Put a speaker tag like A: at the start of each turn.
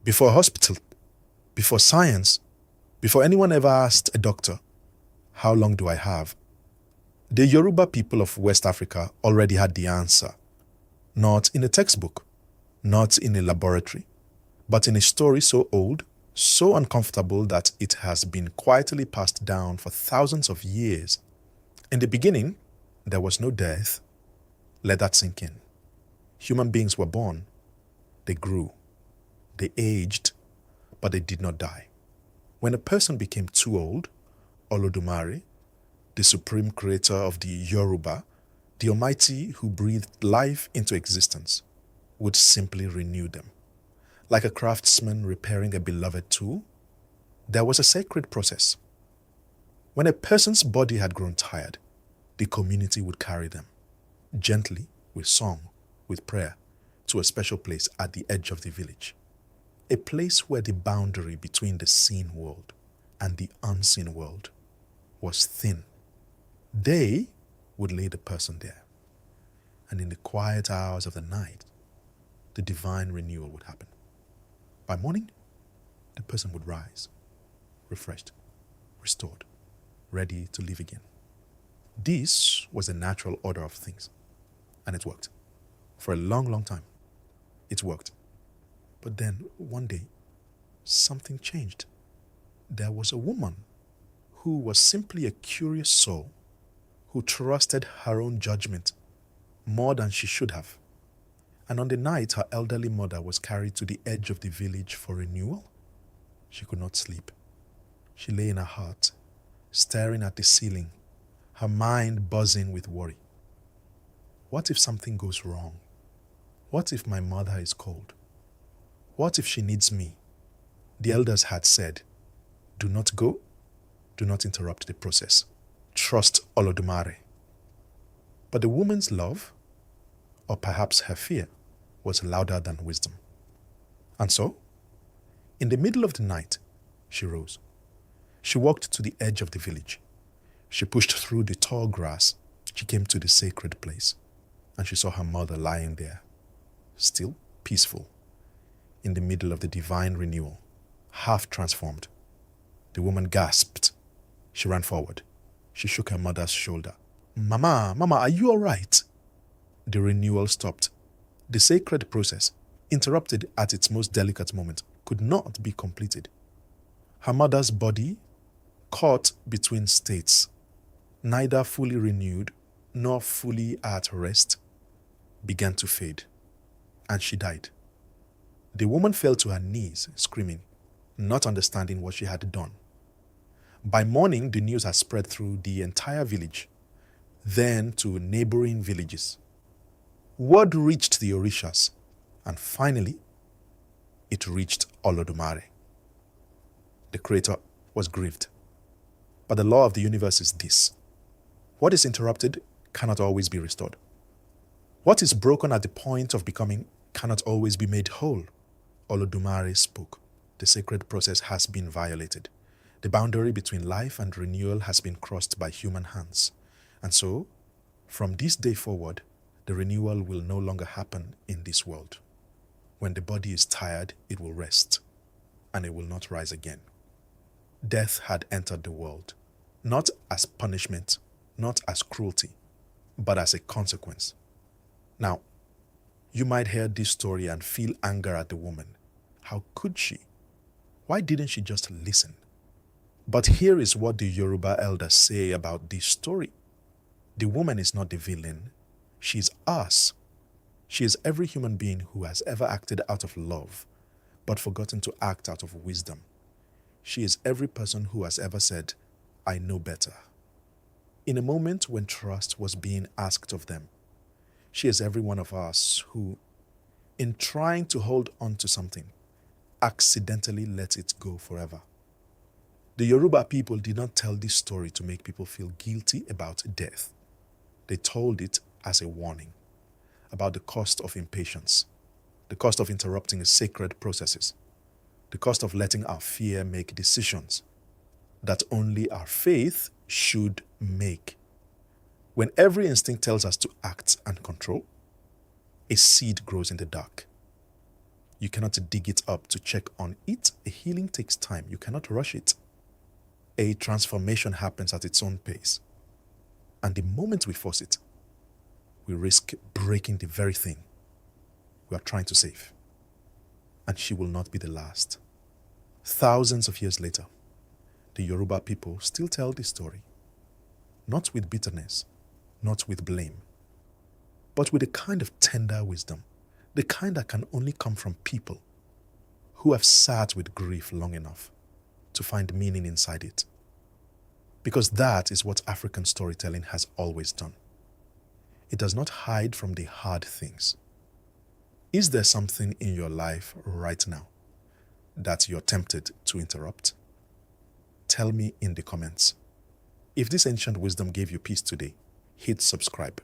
A: Before a hospital, before science, before anyone ever asked a doctor, how long do I have? The Yoruba people of West Africa already had the answer. Not in a textbook, not in a laboratory, but in a story so old, so uncomfortable that it has been quietly passed down for thousands of years. In the beginning, there was no death. Let that sink in. Human beings were born. They grew. They aged, but they did not die. When a person became too old, Olodumare, the supreme creator of the Yoruba, the Almighty who breathed life into existence, would simply renew them. Like a craftsman repairing a beloved tool, there was a sacred process. When a person's body had grown tired, the community would carry them, gently, with song, with prayer, to a special place at the edge of the village. A place where the boundary between the seen world and the unseen world was thin. They would lay the person there, and in the quiet hours of the night, the divine renewal would happen. By morning, the person would rise, refreshed, restored, ready to live again. This was the natural order of things, and it worked. For a long, long time, it worked. But then, one day, something changed. There was a woman who was simply a curious soul who trusted her own judgment more than she should have. And on the night her elderly mother was carried to the edge of the village for renewal, she could not sleep. She lay in her hut, staring at the ceiling, her mind buzzing with worry. What if something goes wrong? What if my mother is cold? What if she needs me? The elders had said, do not go, do not interrupt the process. Trust Olodumare. But the woman's love, or perhaps her fear, was louder than wisdom. And so, in the middle of the night, she rose. She walked to the edge of the village. She pushed through the tall grass. She came to the sacred place, and she saw her mother lying there, still peaceful, in the middle of the divine renewal, half transformed. The woman gasped. She ran forward. She shook her mother's shoulder. Mama, are you all right? The renewal stopped. The sacred process, interrupted at its most delicate moment, could not be completed. Her mother's body, caught between states, neither fully renewed nor fully at rest, began to fade, and she died. The woman fell to her knees, screaming, not understanding what she had done. By morning, the news had spread through the entire village, then to neighboring villages. Word reached the Orishas, and finally, it reached Olodumare. The creator was grieved. But the law of the universe is this: what is interrupted cannot always be restored. What is broken at the point of becoming cannot always be made whole. Olodumare spoke. The sacred process has been violated. The boundary between life and renewal has been crossed by human hands. And so, from this day forward, the renewal will no longer happen in this world. When the body is tired, it will rest, and it will not rise again. Death had entered the world, not as punishment, not as cruelty, but as a consequence. Now, you might hear this story and feel anger at the woman. How could she? Why didn't she just listen? But here is what the Yoruba elders say about this story. The woman is not the villain. She is us. She is every human being who has ever acted out of love, but forgotten to act out of wisdom. She is every person who has ever said, I know better. In a moment when trust was being asked of them, she is every one of us who, in trying to hold on to something, accidentally let it go forever. The Yoruba people did not tell this story to make people feel guilty about death. They told it as a warning about the cost of impatience, the cost of interrupting sacred processes, the cost of letting our fear make decisions that only our faith should make. When every instinct tells us to act and control, a seed grows in the dark. You cannot dig it up to check on it. A healing takes time. You cannot rush it. A transformation happens at its own pace. And the moment we force it, we risk breaking the very thing we are trying to save. And she will not be the last. Thousands of years later, the Yoruba people still tell this story. Not with bitterness, not with blame, but with a kind of tender wisdom, the kind that can only come from people who have sat with grief long enough to find meaning inside it. Because that is what African storytelling has always done. It does not hide from the hard things. Is there something in your life right now that you're tempted to interrupt? Tell me in the comments. If this ancient wisdom gave you peace today, hit subscribe.